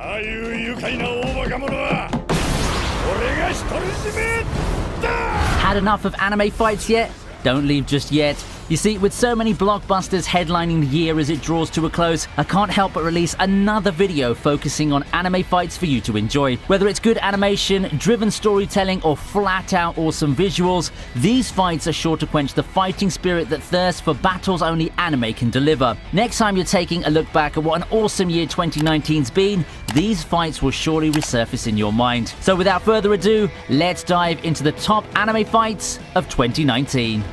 Had enough of anime fights yet? Don't leave just yet. You see, with so many blockbusters headlining the year as it draws to a close, I can't help but release another video focusing on anime fights for you to enjoy. Whether it's good animation, driven storytelling, or flat-out awesome visuals, these fights are sure to quench the fighting spirit that thirsts for battles only anime can deliver. Next time you're taking a look back at what an awesome year 2019's been, these fights will surely resurface in your mind. So without further ado, let's dive into the top anime fights of 2019.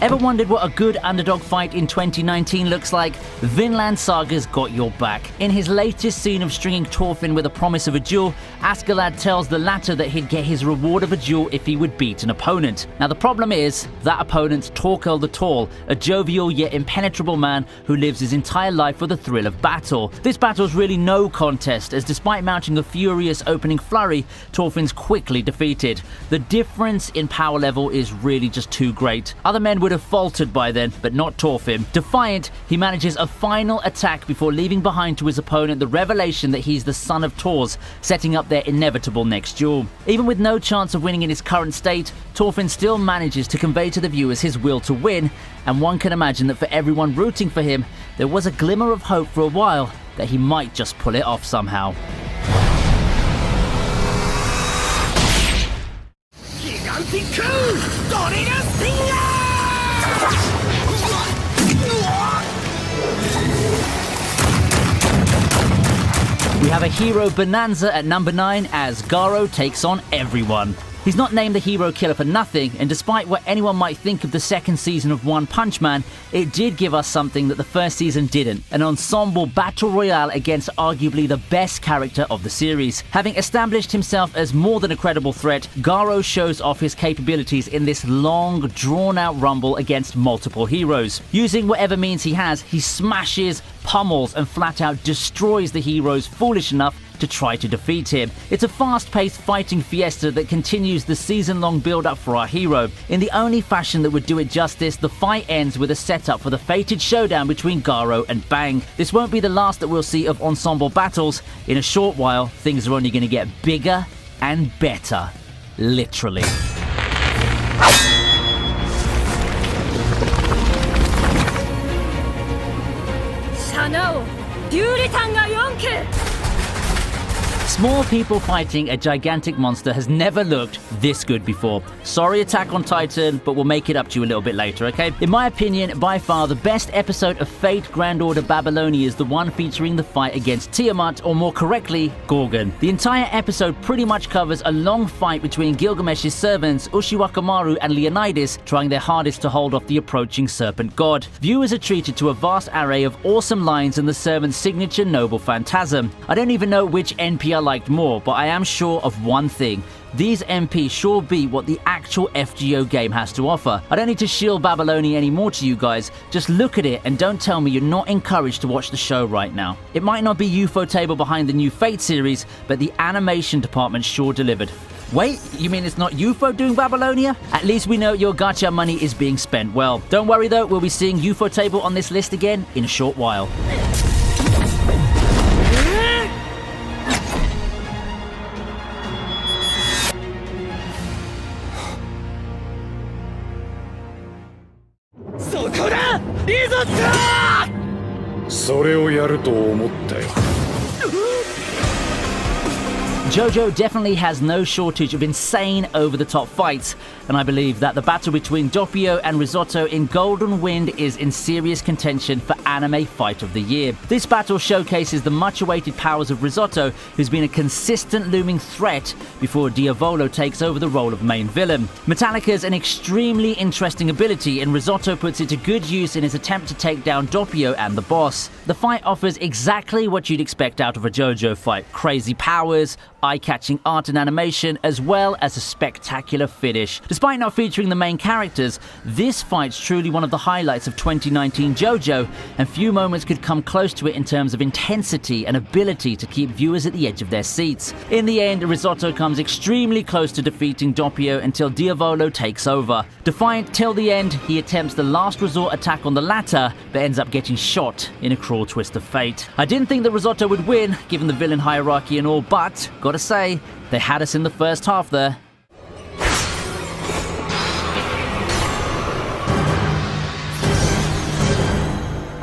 Ever wondered what a good underdog fight in 2019 looks like? Vinland Saga's got your back. In his latest scene of stringing Thorfinn with a promise of a duel, Askeladd tells the latter that he'd get his reward of a duel if he would beat an opponent. Now the problem is, that opponent's Torkel the Tall, a jovial yet impenetrable man who lives his entire life for the thrill of battle. This battle's really no contest, as despite mounting a furious opening flurry, Thorfinn's quickly defeated. The difference in power level is really just too great. Other men would have faltered by then, but not Thorfinn. Defiant, he manages a final attack before leaving behind to his opponent the revelation that he's the son of Thors, setting up their inevitable next duel. Even with no chance of winning in his current state, Thorfinn still manages to convey to the viewers his will to win, and one can imagine that for everyone rooting for him, there was a glimmer of hope for a while that he might just pull it off somehow. We have a hero bonanza at number 9 as Garo takes on everyone. He's not named the hero killer for nothing, and despite what anyone might think of the second season of One Punch Man, it did give us something that the first season didn't: an ensemble battle royale against arguably the best character of the series. Having established himself as more than a credible threat, Garo shows off his capabilities in this long, drawn-out rumble against multiple heroes. Using whatever means he has, he smashes, pummels, and flat-out destroys the heroes foolish enough to try to defeat him. It's a fast-paced fighting fiesta that continues the season-long build-up for our hero. In the only fashion that would do it justice, the fight ends with a setup for the fated showdown between Garo and Bang. This won't be the last that we'll see of ensemble battles. In a short while, things are only going to get bigger and better. Literally. Small people fighting a gigantic monster has never looked this good before. Sorry, Attack on Titan, but we'll make it up to you a little bit later, okay? In my opinion, by far the best episode of Fate Grand Order Babylonia is the one featuring the fight against Tiamat, or more correctly, Gorgon. The entire episode pretty much covers a long fight between Gilgamesh's servants, Ushiwakamaru and Leonidas, trying their hardest to hold off the approaching serpent god. Viewers are treated to a vast array of awesome lines and the servant's signature noble phantasm. I don't even know which NP I liked more, but I am sure of one thing: these MPs sure beat what the actual FGO game has to offer. I don't need to shield Babylonia anymore to you guys. Just look at it and don't tell me you're not encouraged to watch the show right now. It might not be Ufotable behind the new Fate series, but the animation department sure delivered. Wait, you mean it's not UFO doing Babylonia? At least we know your gacha money is being spent well. Don't worry though, we'll be seeing Ufotable on this list again in a short while. JoJo definitely has no shortage of insane over-the-top fights, and I believe that the battle between Doppio and Risotto in Golden Wind is in serious contention for Anime Fight of the Year. This battle showcases the much-awaited powers of Risotto, who's been a consistent looming threat before Diavolo takes over the role of main villain. Metallica's an extremely interesting ability, and Risotto puts it to good use in his attempt to take down Doppio and the boss. The fight offers exactly what you'd expect out of a JoJo fight: crazy powers, eye-catching art and animation, as well as a spectacular finish. Despite not featuring the main characters, this fight's truly one of the highlights of 2019 JoJo, and few moments could come close to it in terms of intensity and ability to keep viewers at the edge of their seats. In the end, Risotto comes extremely close to defeating Doppio until Diavolo takes over. Defiant till the end, he attempts the last resort attack on the latter, but ends up getting shot in a cruel twist of fate. I didn't think that Risotto would win, given the villain hierarchy and all, but gotta say, they had us in the first half there.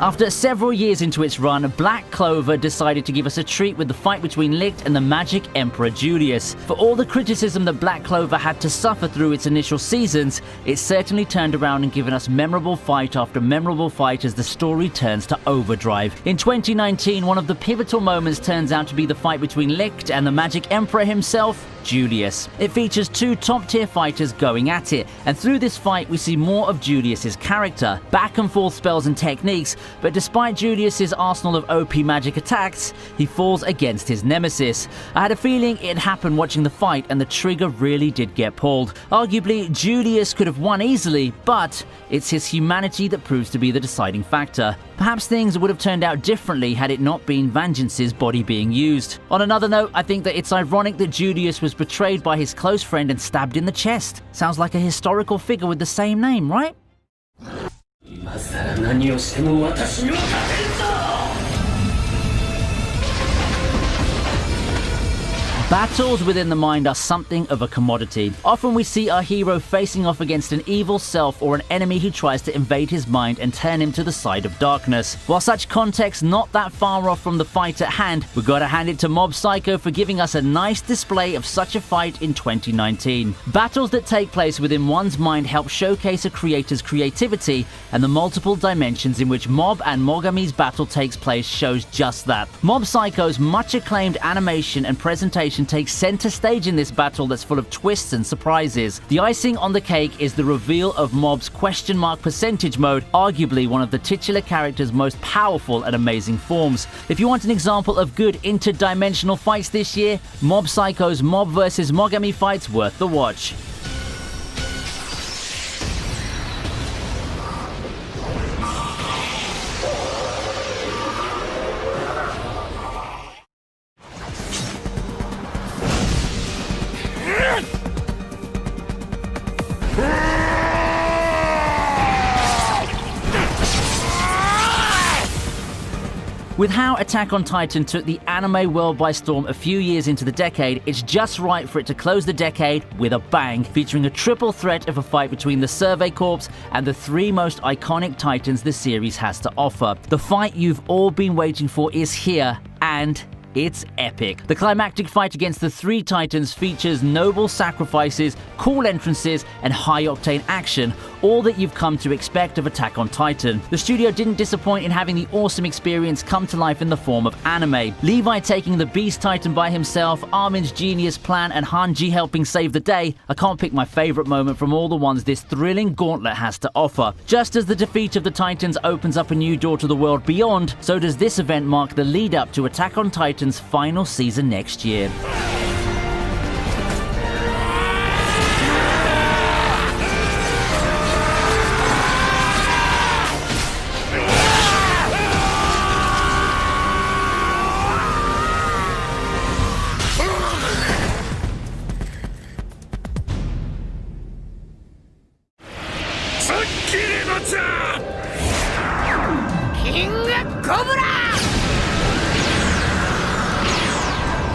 After several years into its run, Black Clover decided to give us a treat with the fight between Licht and the Magic Emperor Julius. For all the criticism that Black Clover had to suffer through its initial seasons, it certainly turned around and given us memorable fight after memorable fight as the story turns to overdrive. In 2019, one of the pivotal moments turns out to be the fight between Licht and the Magic Emperor himself, Julius. It features two top-tier fighters going at it, and through this fight we see more of Julius's character, back and forth spells and techniques, but despite Julius's arsenal of OP magic attacks, he falls against his nemesis. I had a feeling it happened watching the fight, and the trigger really did get pulled. Arguably, Julius could have won easily, but it's his humanity that proves to be the deciding factor. Perhaps things would have turned out differently had it not been Vengeance's body being used. On another note, I think that it's ironic that Julius was betrayed by his close friend and stabbed in the chest. Sounds like a historical figure with the same name, right? Battles within the mind are something of a commodity. Often we see our hero facing off against an evil self or an enemy who tries to invade his mind and turn him to the side of darkness. While such context not that far off from the fight at hand, we gotta hand it to Mob Psycho for giving us a nice display of such a fight in 2019. Battles that take place within one's mind help showcase a creator's creativity, and the multiple dimensions in which Mob and Mogami's battle takes place shows just that. Mob Psycho's much acclaimed animation and presentation takes center stage in this battle that's full of twists and surprises. The icing on the cake is the reveal of Mob's question mark percentage mode, arguably one of the titular character's most powerful and amazing forms. If you want an example of good interdimensional fights this year, Mob Psycho's Mob vs Mogami fight's worth the watch. With how Attack on Titan took the anime world by storm a few years into the decade, it's just right for it to close the decade with a bang, featuring a triple threat of a fight between the Survey Corps and the three most iconic Titans the series has to offer. The fight you've all been waiting for is here, and it's epic. The climactic fight against the three Titans features noble sacrifices, cool entrances, and high-octane action, all that you've come to expect of Attack on Titan. The studio didn't disappoint in having the awesome experience come to life in the form of anime. Levi taking the Beast Titan by himself, Armin's genius plan, and Hanji helping save the day. I can't pick my favorite moment from all the ones this thrilling gauntlet has to offer. Just as the defeat of the Titans opens up a new door to the world beyond, so does this event mark the lead-up to Attack on Titan's final season next year.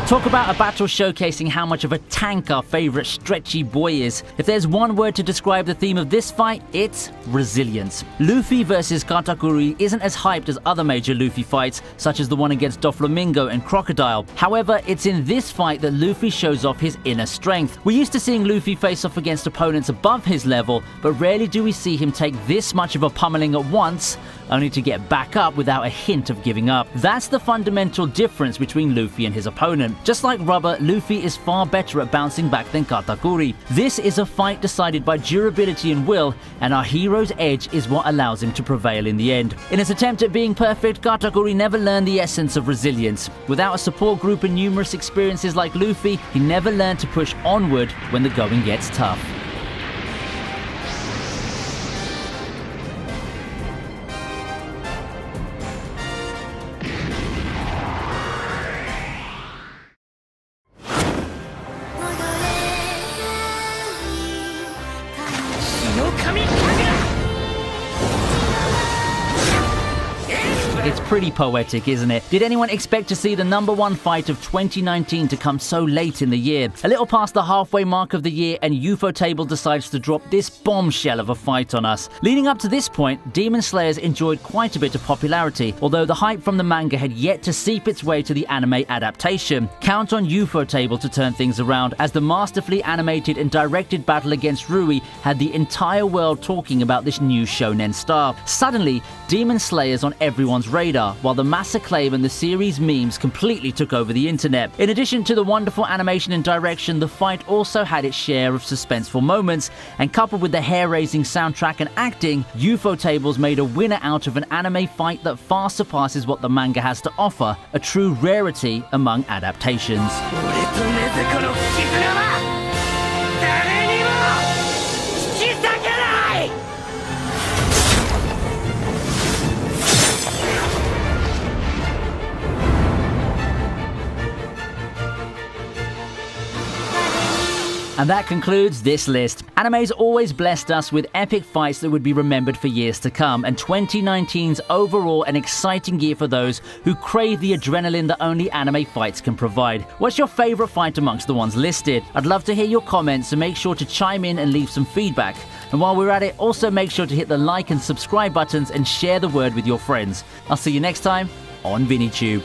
Talk about a battle showcasing how much of a tank our favorite stretchy boy is. If there's one word to describe the theme of this fight, it's resilience. Luffy versus Katakuri isn't as hyped as other major Luffy fights, such as the one against Doflamingo and Crocodile. However, it's in this fight that Luffy shows off his inner strength. We're used to seeing Luffy face off against opponents above his level, but rarely do we see him take this much of a pummeling at once. only to get back up without a hint of giving up. That's the fundamental difference between Luffy and his opponent. Just like rubber, Luffy is far better at bouncing back than Katakuri. This is a fight decided by durability and will, and our hero's edge is what allows him to prevail in the end. In his attempt at being perfect, Katakuri never learned the essence of resilience. Without a support group and numerous experiences like Luffy, he never learned to push onward when the going gets tough. It's pretty poetic, isn't it? Did anyone expect to see the #1 fight of 2019 to come so late in the year? A little past the halfway mark of the year, and Ufotable decides to drop this bombshell of a fight on us. Leading up to this point, Demon Slayers enjoyed quite a bit of popularity, although the hype from the manga had yet to seep its way to the anime adaptation. Count on Ufotable to turn things around, as the masterfully animated and directed battle against Rui had the entire world talking about this new shonen star. Suddenly, Demon Slayers on everyone's radar, while the mass acclaim and the series memes completely took over the internet. In addition to the wonderful animation and direction, the fight also had its share of suspenseful moments, and coupled with the hair-raising soundtrack and acting, Ufotables made a winner out of an anime fight that far surpasses what the manga has to offer, a true rarity among adaptations. And that concludes this list. Anime's always blessed us with epic fights that would be remembered for years to come, and 2019's overall an exciting year for those who crave the adrenaline that only anime fights can provide. What's your favorite fight amongst the ones listed? I'd love to hear your comments, so make sure to chime in and leave some feedback. And while we're at it, also make sure to hit the like and subscribe buttons and share the word with your friends. I'll see you next time on VinnyTube.